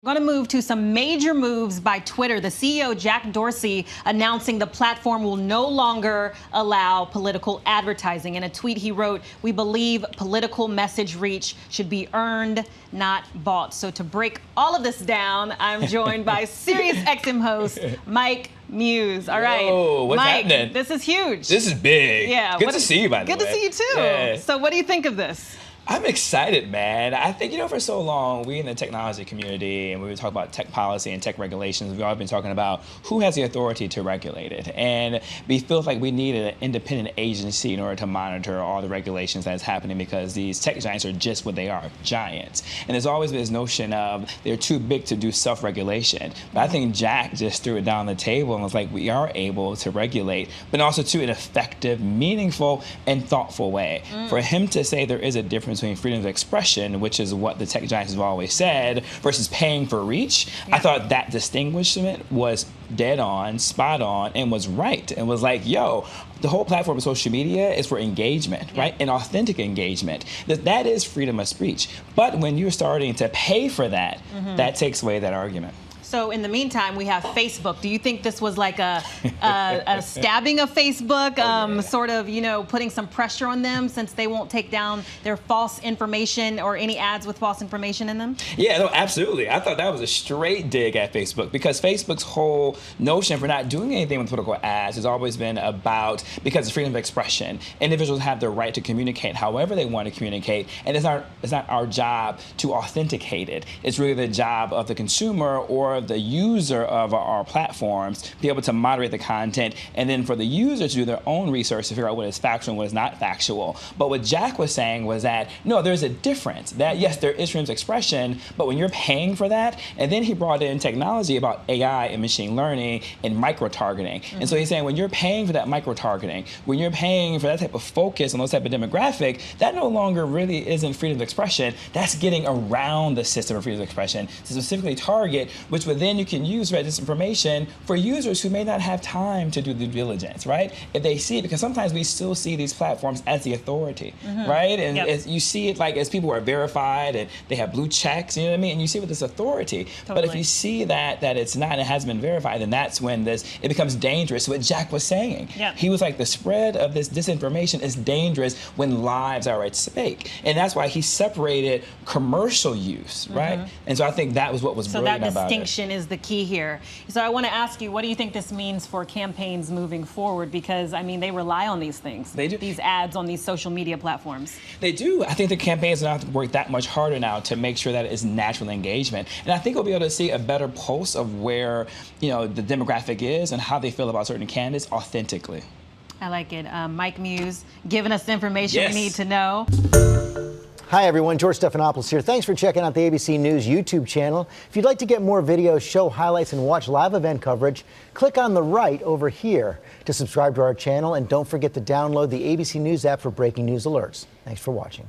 We're going to move to some major moves by Twitter. The CEO, Jack Dorsey, announcing the platform will no longer allow political advertising. In a tweet he wrote, "We believe political message reach should be earned, not bought." So to break all of this down, I'm joined by SiriusXM host Mike Muse. All right. Oh, what's Mike, happening? This is huge. This is big. Yeah. Good to see you, by the way. Good to see you, too. Yeah. So what do you think of this? I'm excited, man. I think, for so long, we in the technology community, and we were talking about tech policy and tech regulations, we've all been talking about who has the authority to regulate it. And we feel like we need an independent agency in order to monitor all the regulations that's happening, because these tech giants are just what they are, giants. And there's always been this notion of they're too big to do self-regulation. But I think Jack just threw it down the table and was like, we are able to regulate, but also to an effective, meaningful, and thoughtful way. For him to say there is a difference between freedom of expression, which is what the tech giants have always said, versus paying for reach, I thought that distinguishment was dead on, spot on, and was right. And was like, yo, the whole platform of social media is for engagement, right? And authentic engagement. That is freedom of speech. But when you're starting to pay for that, that takes away that argument. So in the meantime, we have Facebook. Do you think this was like a stabbing of Facebook, sort of, putting some pressure on them since they won't take down their false information or any ads with false information in them? Yeah, no, absolutely. I thought that was a straight dig at Facebook, because Facebook's whole notion for not doing anything with political ads has always been about, because of freedom of expression, individuals have the right to communicate however they want to communicate, and it's not our job to authenticate it. It's really the job of the consumer or the user of our platforms to be able to moderate the content, and then for the user to do their own research to figure out what is factual and what is not factual. But what Jack was saying was that, no, there's a difference. That, yes, there is freedom of expression, but when you're paying for that, and then he brought in technology about AI and machine learning and micro-targeting. And so he's saying when you're paying for that micro-targeting, when you're paying for that type of focus on those type of demographic, that no longer really isn't freedom of expression. That's getting around the system of freedom of expression to specifically target, which would then you can use this information for users who may not have time to do due diligence, right? If they see it, because sometimes we still see these platforms as the authority, right? And as you see it like as people who are verified and they have blue checks, you know what I mean? And you see it with this authority. Totally. But if you see that it's not and it hasn't been verified, then that's when it becomes dangerous. What Jack was saying. He was like, the spread of this disinformation is dangerous when lives are at stake. And that's why he separated commercial use, right? And so I think that was what was brilliant about it. So that distinction is the key here. So I want to ask you, what do you think this means for campaigns moving forward? Because, I mean, they rely on these things. They do. These ads on these social media platforms. They do. I think the campaigns now have to work that much harder now to make sure that it's natural engagement. And I think we'll be able to see a better pulse of where, the demographic is and how they feel about certain candidates authentically. I like it. Mike Muse giving us the information we need to know. Hi, everyone. George Stephanopoulos here. Thanks for checking out the ABC News YouTube channel. If you'd like to get more videos, show highlights, and watch live event coverage, click on the right over here to subscribe to our channel. And don't forget to download the ABC News app for breaking news alerts. Thanks for watching.